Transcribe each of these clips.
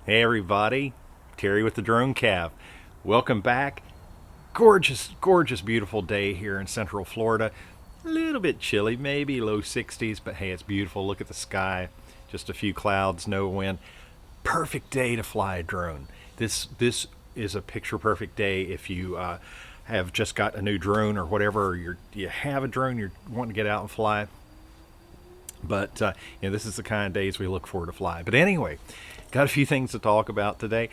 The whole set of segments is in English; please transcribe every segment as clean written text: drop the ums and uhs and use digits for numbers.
Hey everybody, Terry with the Drone Cav. Welcome back. Gorgeous, gorgeous, beautiful day here in Central Florida. A little bit chilly, maybe low 60s, but hey, it's beautiful. Look at the sky. Just a few clouds, no wind. Perfect day to fly a drone. This is a picture perfect day if you have just got a new drone or whatever, or you have a drone you're wanting to get out and fly. But this is the kind of days we look forward to fly. But anyway, got a few things to talk about today.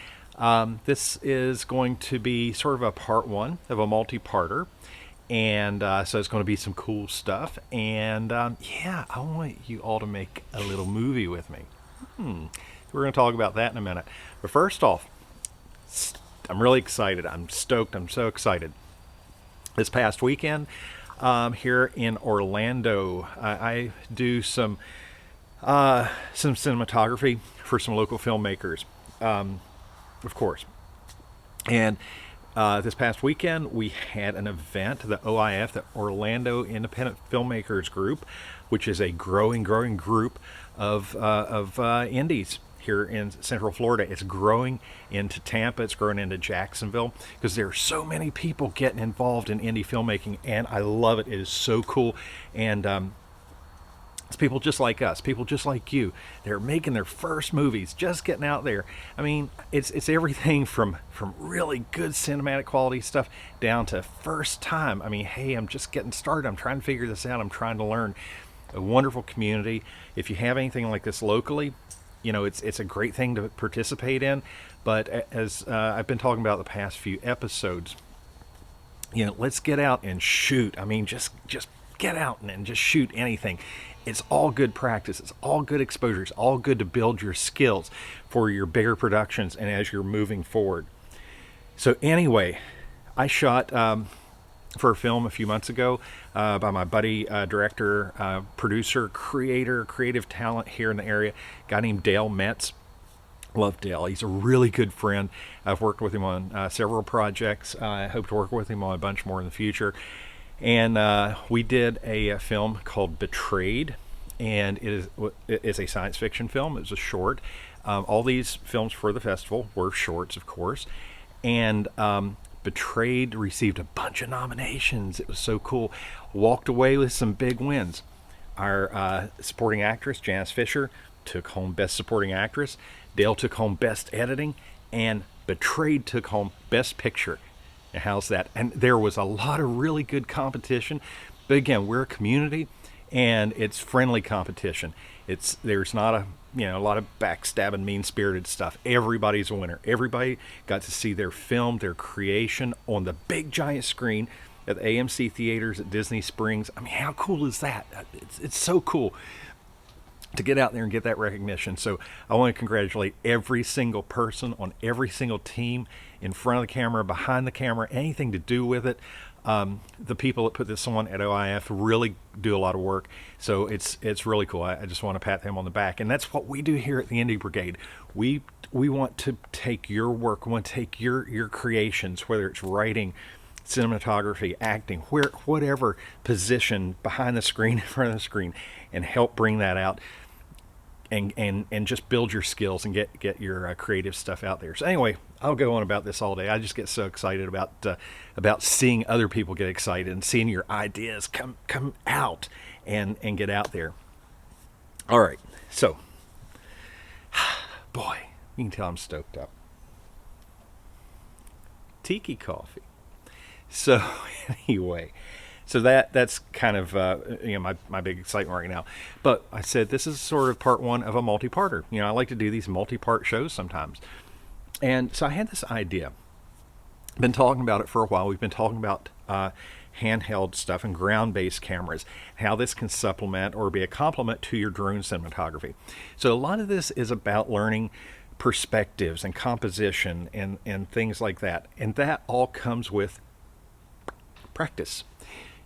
This is going to be sort of a part one of a multi-parter. And so it's going to be some cool stuff. And yeah, I want you all to make a little movie with me. We're going to talk about that in a minute. But first off, I'm really excited. I'm stoked. I'm so excited. This past weekend, here in Orlando, I do some cinematography for some local filmmakers, of course. And this past weekend, we had an event, the OIF, the Orlando Independent Filmmakers Group, which is a growing group of indies here in Central Florida. It's growing into Tampa. It's growing into Jacksonville because there are so many people getting involved in indie filmmaking, and I love it. It is so cool. And it's people just like us, people just like you. They're making their first movies, just getting out there. I mean, it's everything from really good cinematic quality stuff down to first time. I mean, hey, I'm just getting started. I'm trying to figure this out. I'm trying to learn. A wonderful community. If you have anything like this locally, it's a great thing to participate in. But as I've been talking about the past few episodes, let's get out and shoot. I mean, just get out and just shoot anything. It's all good practice. It's all good exposure. It's all good to build your skills for your bigger productions and as you're moving forward. So anyway, I shot for a film a few months ago by my buddy, director, producer, creator, creative talent here in the area, a guy named Dale Metz. Love Dale. He's a really good friend. I've worked with him on several projects. I hope to work with him on a bunch more in the future. And we did a film called Betrayed, and it is a science fiction film. It was a short. All these films for the festival were shorts, of course. And Betrayed received a bunch of nominations. It was so cool. Walked away with some big wins. Our supporting actress, Janice Fisher, took home Best Supporting Actress. Dale took home Best Editing. And Betrayed took home Best Picture. Now, how's that? And there was a lot of really good competition. But again, we're a community, and it's friendly competition. There's not a lot of backstabbing, mean-spirited stuff. Everybody's a winner. Everybody got to see their film, their creation on the big giant screen at the AMC theaters at Disney Springs. I mean, how cool is that? It's so cool to get out there and get that recognition. So I want to congratulate every single person on every single team, in front of the camera, behind the camera, anything to do with it. The people that put this on at OIF really do a lot of work. So it's really cool. I just want to pat them on the back. And that's what we do here at the Indie Brigade. We want to take your work, we want to take your creations, whether it's writing, cinematography, acting, whatever position, behind the screen, in front of the screen, and help bring that out and just build your skills and get your creative stuff out there. So anyway, I'll go on about this all day. I just get so excited about seeing other people get excited and seeing your ideas come out and get out there. All right, so boy, you can tell I'm stoked up. Tiki coffee. So anyway, so that's kind of my big excitement right now. But I said this is sort of part one of a multi-parter. I like to do these multi-part shows sometimes. And so I had this idea. Been talking about it for a while. We've been talking about handheld stuff and ground-based cameras, how this can supplement or be a complement to your drone cinematography. So a lot of this is about learning perspectives and composition and things like that. And that all comes with practice.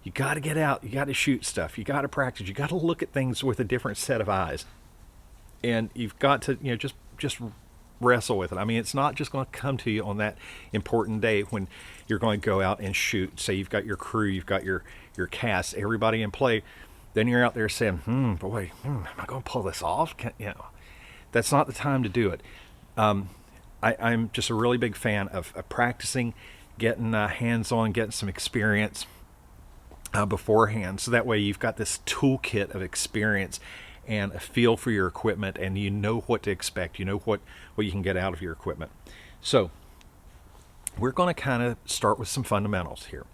You got to get out. You got to shoot stuff. You got to practice. You got to look at things with a different set of eyes. And you've got to, just wrestle with it. I mean, it's not just going to come to you on that important day when you're going to go out and shoot. Say you've got your crew, you've got your cast, everybody in play. Then you're out there saying, am I going to pull this off? That's not the time to do it. I'm just a really big fan of practicing, getting hands-on, getting some experience beforehand, so that way you've got this toolkit of experience and a feel for your equipment, and you know what to expect, you know what you can get out of your equipment. So we're going to kind of start with some fundamentals here,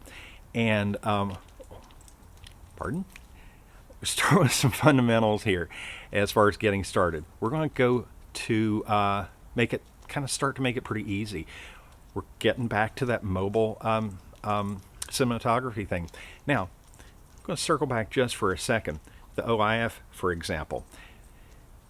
and start with some fundamentals here as far as getting started. We're going to go to start to make it pretty easy. We're getting back to that mobile cinematography thing. Now, I'm going to circle back just for a second. The OIF, for example,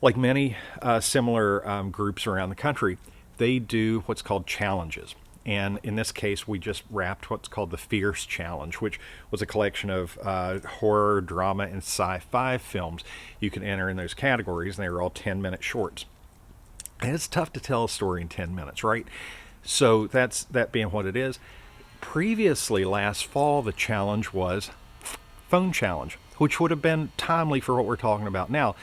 like many similar groups around the country, they do what's called challenges. And in this case, we just wrapped what's called the Fierce Challenge, which was a collection of horror, drama, and sci-fi films. You can enter in those categories, and they were all 10-minute shorts. And it's tough to tell a story in 10 minutes, right? So that being what it is. Previously, last fall, the challenge was phone challenge, which would have been timely for what we're talking about now.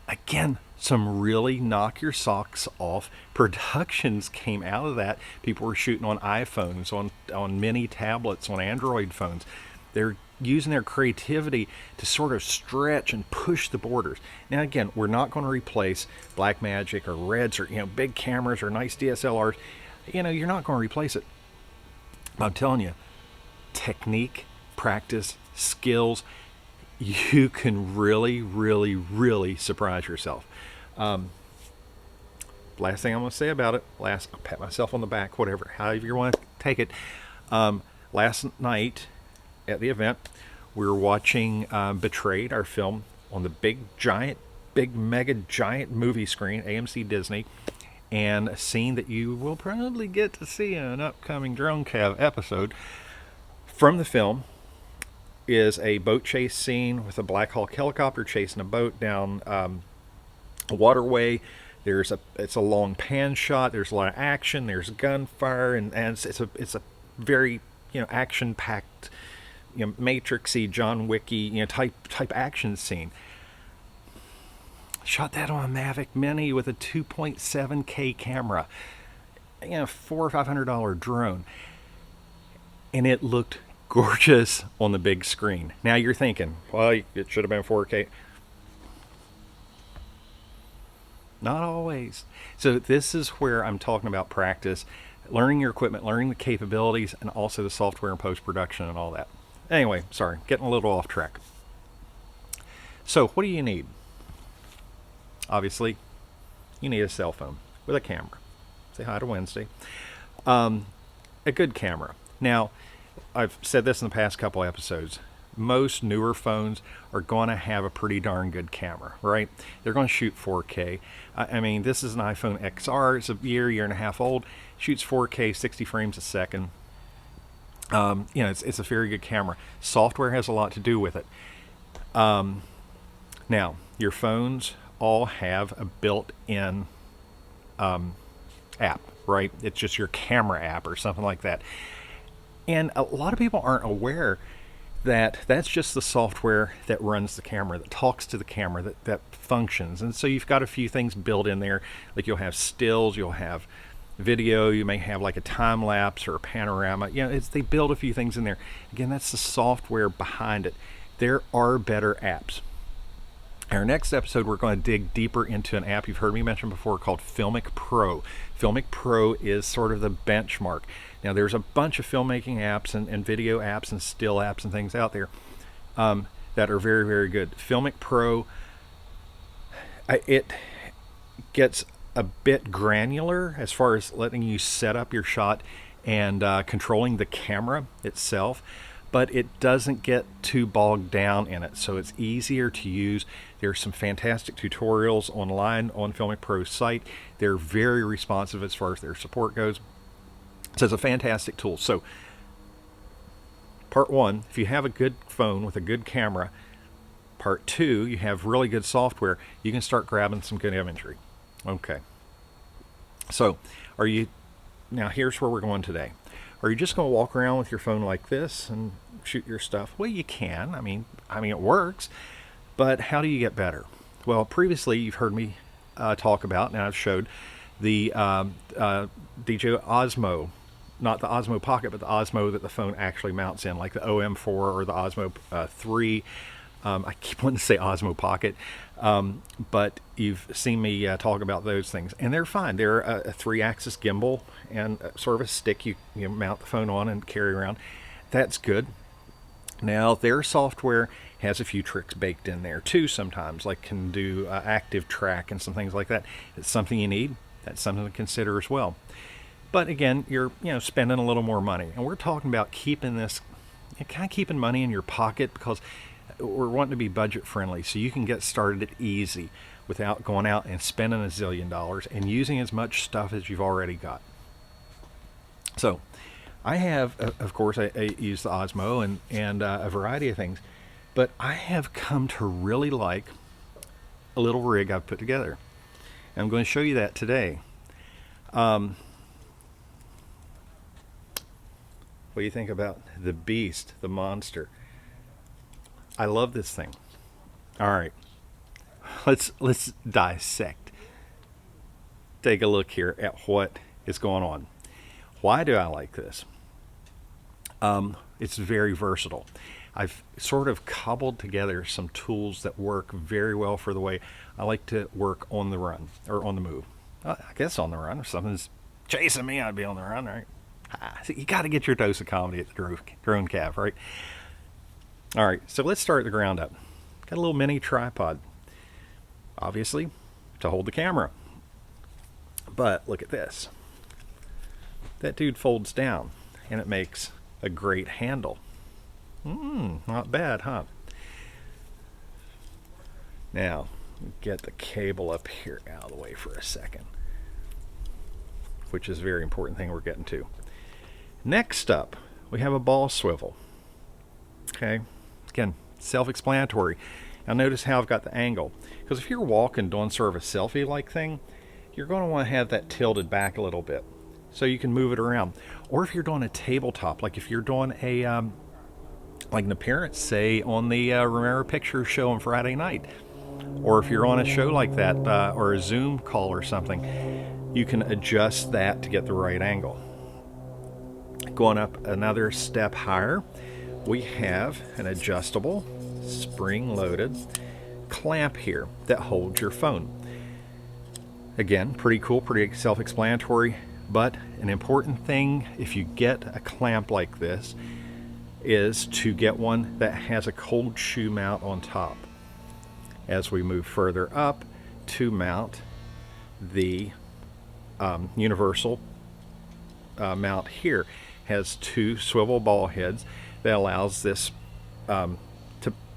Again, some really knock your socks off productions came out of that. People were shooting on iPhones, on mini tablets, on Android phones. They're using their creativity to sort of stretch and push the borders. Now, again, we're not going to replace Blackmagic or Reds or big cameras or nice DSLRs. You're not going to replace it. But I'm telling you, technique, practice, skills, you can really, really, really surprise yourself. Last thing I'm going to say about it, I'll pat myself on the back, whatever, however you want to take it. Last night at the event, we were watching Betrayed, our film, on the big mega giant movie screen, AMC Disney, and a scene that you will probably get to see in an upcoming Drone Cav episode from the film is a boat chase scene with a Black Hawk helicopter chasing a boat down a waterway. It's a long pan shot. There's a lot of action. There's gunfire, and it's a very action packed, Matrixy, John Wicky type action scene. Shot that on a Mavic Mini with a 2.7K camera, $400 or $500 drone, and it looked gorgeous on the big screen. Now you're thinking, well, it should have been 4K. Not always. So this is where I'm talking about practice, learning your equipment, learning the capabilities, and also the software and post-production and all that. Anyway, sorry, getting a little off track. So what do you need? Obviously, you need a cell phone with a camera. Say hi to Wednesday. A good camera. Now, I've said this in the past couple episodes. Most newer phones are going to have a pretty darn good camera, right? They're going to shoot 4K. I mean, this is an iPhone XR. It's a year and a half old. Shoots 4K, 60 frames a second. It's a very good camera. Software has a lot to do with it. Now, your phones all have a built-in app, right? It's just your camera app or something like that. And a lot of people aren't aware that that's just the software that runs the camera, that talks to the camera, that functions. And so you've got a few things built in there, like you'll have stills, you'll have video, you may have like a time lapse or a panorama. They build a few things in there. Again, that's the software behind it. There are better apps. In our next episode, we're going to dig deeper into an app you've heard me mention before called Filmic Pro. Filmic Pro is sort of the benchmark. Now, there's a bunch of filmmaking apps and video apps and still apps and things out there that are very, very good. Filmic Pro, it gets a bit granular as far as letting you set up your shot and controlling the camera itself, but it doesn't get too bogged down in it, so it's easier to use. There's some fantastic tutorials online on Filmic Pro's site. They're very responsive as far as their support goes. So it's a fantastic tool. So part one, if you have a good phone with a good camera. Part two, you have really good software. You can start grabbing some good imagery. Okay. So now here's where we're going today. Are you just going to walk around with your phone like this and shoot your stuff? Well, you can. I mean, it works. But how do you get better? Well, previously you've heard me talk about, and I've showed the DJI Osmo, not the Osmopocket, but the Osmo that the phone actually mounts in, like the OM4 or the Osmo 3. I keep wanting to say Osmopocket, but you've seen me talk about those things, and they're fine. They're a 3-axis gimbal and sort of a stick you mount the phone on and carry around. That's good. Now, their software has a few tricks baked in there too sometimes, like can do active track and some things like that. It's something you need. That's something to consider as well. But again, you're spending a little more money, and we're talking about keeping this, kind of keeping money in your pocket, because we're wanting to be budget friendly, so you can get started easy without going out and spending a zillion dollars and using as much stuff as you've already got. So I have, of course, I use the Osmo and a variety of things, but I have come to really like a little rig I've put together. And I'm going to show you that today. What do you think about the beast, the monster? I love this thing. All right, let's dissect. Take a look here at what is going on. Why do I like this? It's very versatile. I've sort of cobbled together some tools that work very well for the way I like to work on the run, or on the move. I guess on the run. If something's chasing me, I'd be on the run, right? So you got to get your dose of comedy at the Drone Cav, right? All right, so let's start the ground up. Got a little mini tripod, obviously, to hold the camera. But look at this. That dude folds down, and it makes a great handle. Not bad, huh? Now, get the cable up here out of the way for a second, which is a very important thing we're getting to. Next up, we have a ball swivel. Okay, again, self-explanatory. Now notice how I've got the angle, because if you're walking doing sort of a selfie-like thing, you're going to want to have that tilted back a little bit so you can move it around. Or if you're doing a tabletop, like if you're doing a like an appearance, say on the Romero picture show on Friday night, or if you're on a show like that, or a Zoom call or something, you can adjust that to get the right angle. Going up another step higher, we have an adjustable, spring-loaded clamp here that holds your phone. Again, pretty cool, pretty self-explanatory, but an important thing if you get a clamp like this is to get one that has a cold shoe mount on top. As we move further up to mount the universal mount here, has 2 swivel ball heads that allows this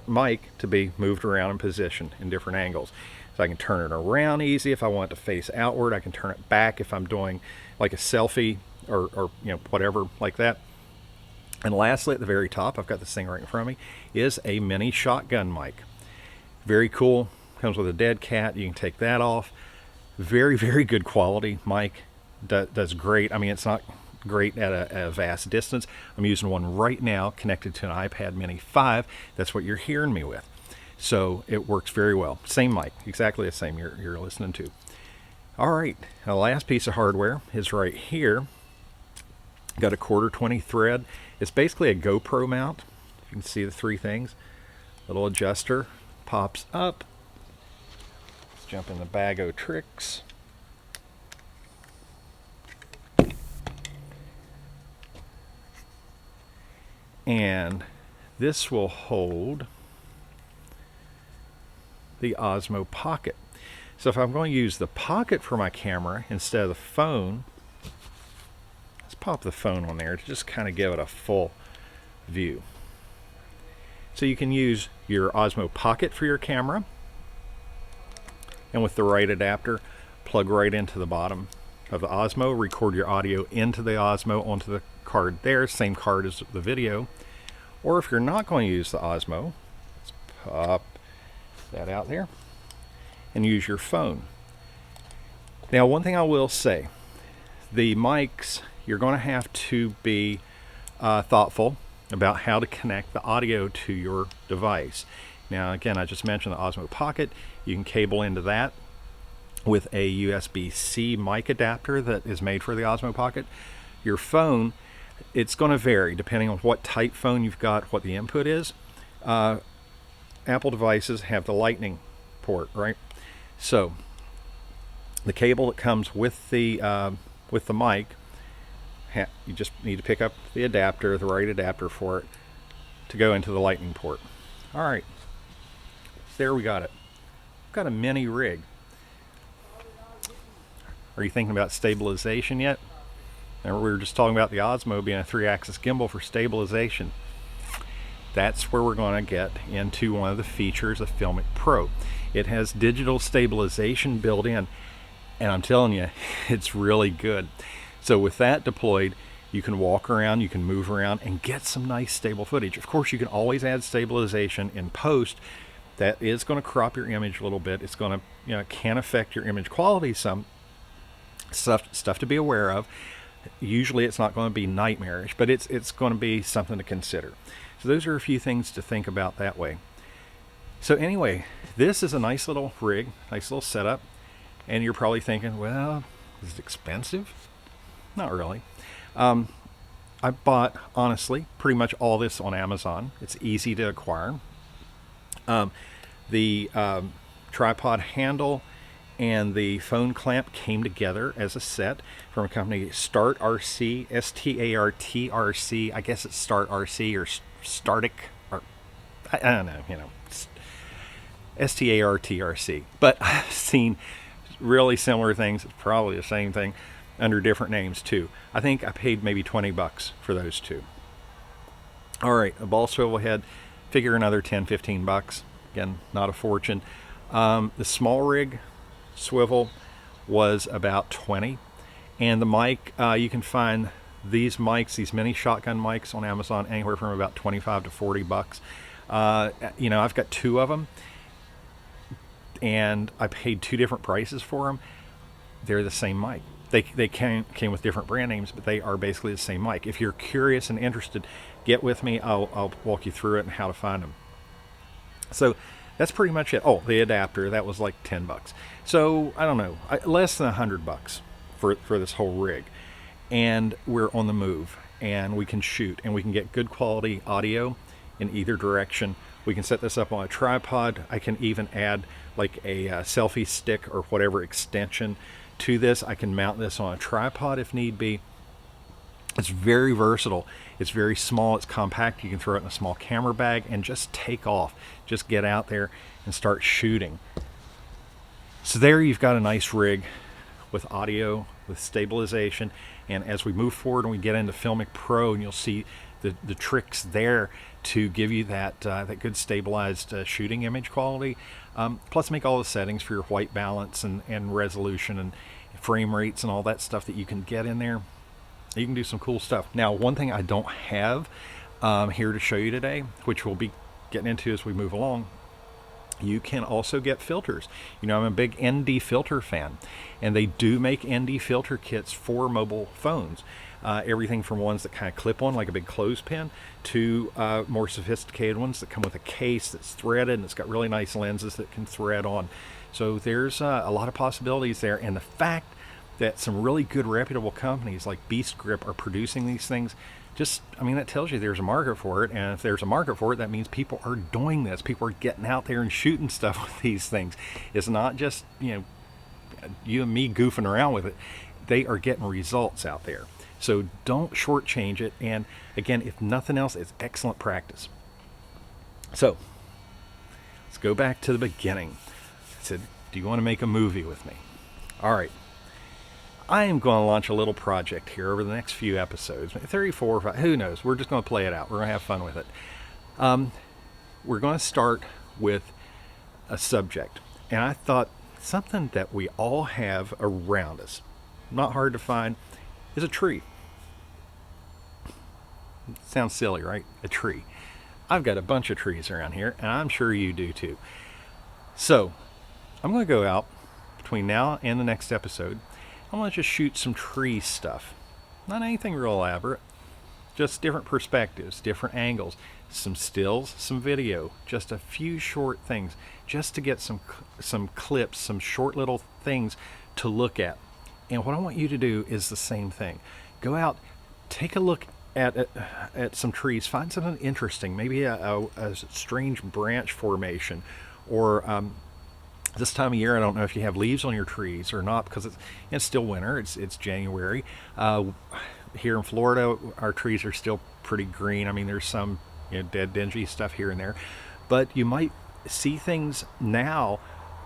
mic to be moved around in position in different angles. So I can turn it around easy if I want it to face outward. I can turn it back if I'm doing like a selfie or whatever like that. And lastly, at the very top, I've got this thing right in front of me, is a mini shotgun mic. Very cool. Comes with a dead cat. You can take that off. Very, very good quality mic. Does great. I mean, it's not great at a vast distance. I'm using one right now connected to an iPad Mini 5. That's what you're hearing me with. So it works very well. Same mic, exactly the same you're listening to. All right, the last piece of hardware is right here. Got a 1/4-20 thread. It's basically a GoPro mount. You can see the 3 things. Little adjuster pops up. Let's jump in the bag of tricks. And this will hold the Osmopocket. So if I'm going to use the pocket for my camera instead of the phone, let's pop the phone on there to just kind of give it a full view. So you can use your Osmopocket for your camera, and with the right adapter, plug right into the bottom of the Osmo, record your audio into the Osmo onto the card there, same card as the video. Or if you're not going to use the Osmo, let's pop that out there and use your phone. Now, one thing I will say, the mics, you're going to have to be thoughtful about how to connect the audio to your device. Now, again, I just mentioned the Osmopocket. You can cable into that with a USB-C mic adapter that is made for the Osmopocket. Your phone, it's going to vary depending on what type phone you've got, what the input is. Apple devices have the Lightning port, right? So the cable that comes with the mic, you just need to pick up the adapter, the right adapter for it, to go into the Lightning port. All right, there we got it. We've got a mini rig. Are you thinking about stabilization yet? Remember, we were just talking about the Osmo being a 3-axis gimbal for stabilization. That's where we're going to get into one of the features of Filmic Pro. It has digital stabilization built in, and I'm telling you, it's really good. So with that deployed, you can walk around, you can move around, and get some nice stable footage. Of course, you can always add stabilization in post. That is going to crop your image a little bit. It's going to, it can affect your image quality some. Stuff to be aware of. Usually it's not going to be nightmarish, but it's going to be something to consider. So those are a few things to think about that way. So anyway, this is a nice little rig, nice little setup, and you're probably thinking, well, is it expensive? Not really. I bought, honestly, pretty much all this on Amazon. It's easy to acquire. The tripod handle and the phone clamp came together as a set from a company, Start RC, S-T-A-R-T-R-C. I guess it's Start RC or Startic, or I don't know, S-T-A-R-T-R-C. But I've seen really similar things. It's probably the same thing under different names too. I think I paid maybe 20 bucks for those two. All right, a ball swivel head, figure another 10, 15 bucks. Again, not a fortune. The small rig swivel was about 20, and the mic, you can find these mics, these mini shotgun mics on Amazon, anywhere from about 25 to 40 bucks. I've got two of them, and I paid two different prices for them. They're the same mic. They came with different brand names, but they are basically the same mic. If you're curious and interested, get with me. I'll walk you through it and how to find them. So that's pretty much it. Oh, the adapter, that was like 10 bucks. So I don't know, less than 100 bucks for this whole rig. And we're on the move, and we can shoot, and we can get good quality audio in either direction. We can set this up on a tripod. I can even add like a selfie stick or whatever extension to this. I can mount this on a tripod if need be. It's very versatile. It's very small. It's compact. You can throw it in a small camera bag and just take off. Just get out there and start shooting. So there you've got a nice rig with audio, with stabilization. And as we move forward and we get into Filmic Pro, and you'll see the tricks there to give you that good stabilized shooting image quality. Plus make all the settings for your white balance and resolution and frame rates and all that stuff that you can get in there. You can do some cool stuff. Now, one thing I don't have here to show you today, which we'll be getting into as we move along, you can also get filters. I'm a big ndfilter fan, and they do make ndfilter kits for mobile phones. Everything from ones that kind of clip on like a big clothespin to more sophisticated ones that come with a case that's threaded, and it's got really nice lenses that can thread on. So there's a lot of possibilities there, and the fact that some really good reputable companies like Beast Grip are producing these things, that tells you there's a market for it. And if there's a market for it, that means people are doing this. People are getting out there and shooting stuff with these things. It's not just, you and me goofing around with it. They are getting results out there. So don't shortchange it. And again, if nothing else, it's excellent practice. So let's go back to the beginning. I said, do you want to make a movie with me? All right. I am going to launch a little project here over the next few episodes, 34 or 5, who knows? We're just going to play it out. We're going to have fun with it. We're going to start with a subject. And I thought something that we all have around us, not hard to find, is a tree. Sounds silly, right? A tree. I've got a bunch of trees around here, and I'm sure you do too. So I'm going to go out between now and the next episode. I want to just shoot some tree stuff. Not anything real elaborate. just different perspectives, different angles, some stills, some video, just a few short things, just to get some clips, some short little things to look at. And what I want you to do is the same thing. Go out, take a look at some trees, find something interesting, maybe a strange branch formation, or this time of year, I don't know if you have leaves on your trees or not, because it's still winter. It's January. Here in Florida, our trees are still pretty green. I mean, there's some dead, dingy stuff here and there, but you might see things now,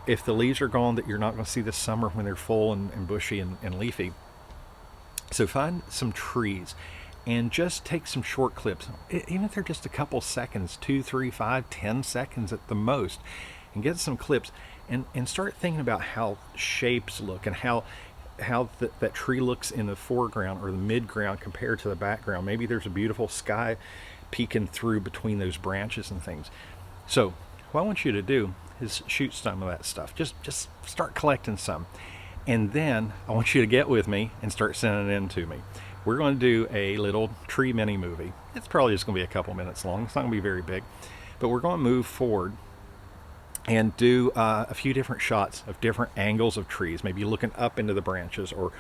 if the leaves are gone, that you're not going to see this summer when they're full and bushy and leafy. So find some trees and just take some short clips, even if they're just a couple seconds, 2, 3, 5, 10 seconds at the most, and get some clips and start thinking about how shapes look and how that tree looks in the foreground or the midground compared to the background. Maybe there's a beautiful sky peeking through between those branches and things. So what I want you to do is shoot some of that stuff. Just start collecting some, and then I want you to get with me and start sending it in to me. We're going to do a little tree mini movie. It's probably just going to be a couple minutes long. It's not going to be very big, but we're going to move forward and do a few different shots of different angles of trees, maybe looking up into the branches or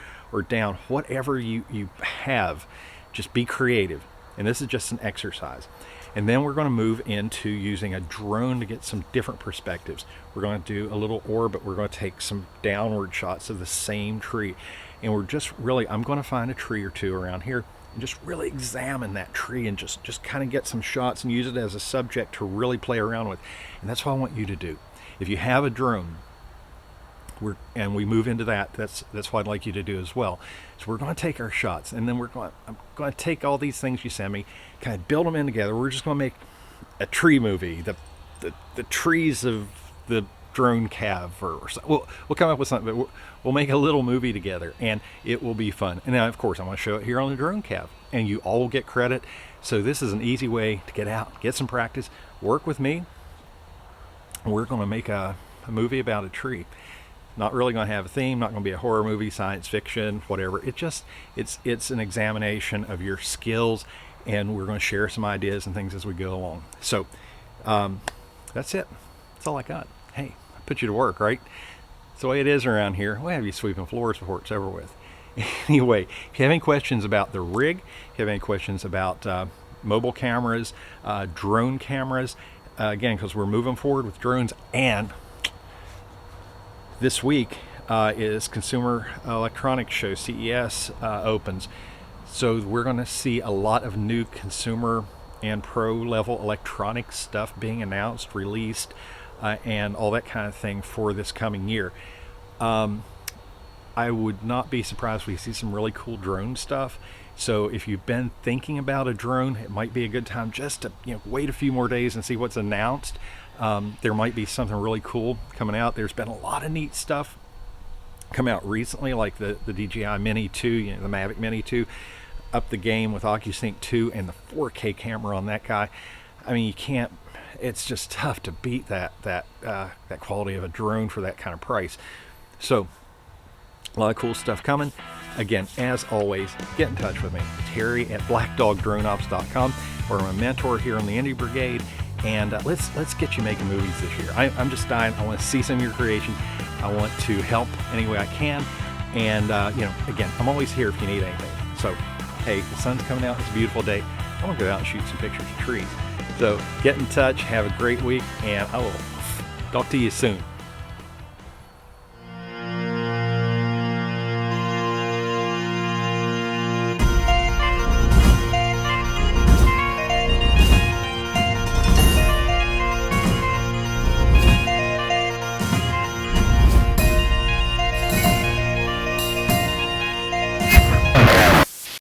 down, whatever you have. Just be creative, and this is just an exercise. And then we're going to move into using a drone to get some different perspectives. We're going to do a little orbit. We're going to take some downward shots of the same tree, and we're just really, I'm going to find a tree or two around here and just really examine that tree and just kind of get some shots and use it as a subject to really play around with. And that's what I want you to do. If you have a drone, and we move into that's what I'd like you to do as well. So we're going to take our shots, and then I'm going to take all these things you send me, kind of build them in together. We're just going to make a tree movie, the trees of the drone cav, or something. We'll come up with something, but we'll make a little movie together, and it will be fun. And now, of course, I'm going to show it here on the drone cav, and you all will get credit. So this is an easy way to get out, get some practice, work with me. We're going to make a movie about a tree. Not really going to have a theme, not going to be a horror movie, science fiction, whatever. It's an examination of your skills, and we're going to share some ideas and things as we go along. So that's it. That's all I got. Hey, I put you to work, right? It's the way it is around here. We'll have you sweeping floors before it's over with. Anyway, if you have any questions about the rig, if you have any questions about mobile cameras, drone cameras, again, because we're moving forward with drones, and this week is Consumer Electronics Show, CES opens. So we're going to see a lot of new consumer and pro level electronic stuff being announced, released, and all that kind of thing for this coming year. I would not be surprised if we see some really cool drone stuff. So if you've been thinking about a drone, it might be a good time just to wait a few more days and see what's announced. There might be something really cool coming out. There's been a lot of neat stuff come out recently, like the DJI Mini 2, the Mavic Mini 2, up the game with OcuSync 2 and the 4K camera on that guy. I mean, you can't. It's just tough to beat that quality of a drone for that kind of price. So a lot of cool stuff coming. Again, as always, get in touch with me, Terry at blackdogdroneops.com, or I'm a mentor here on the Indie Brigade. And let's get you making movies this year. I'm just dying. I want to see some of your creation. I want to help any way I can. And again, I'm always here if you need anything. So, hey, the sun's coming out. It's a beautiful day. I want to go out and shoot some pictures of trees. So get in touch. Have a great week, and I will talk to you soon.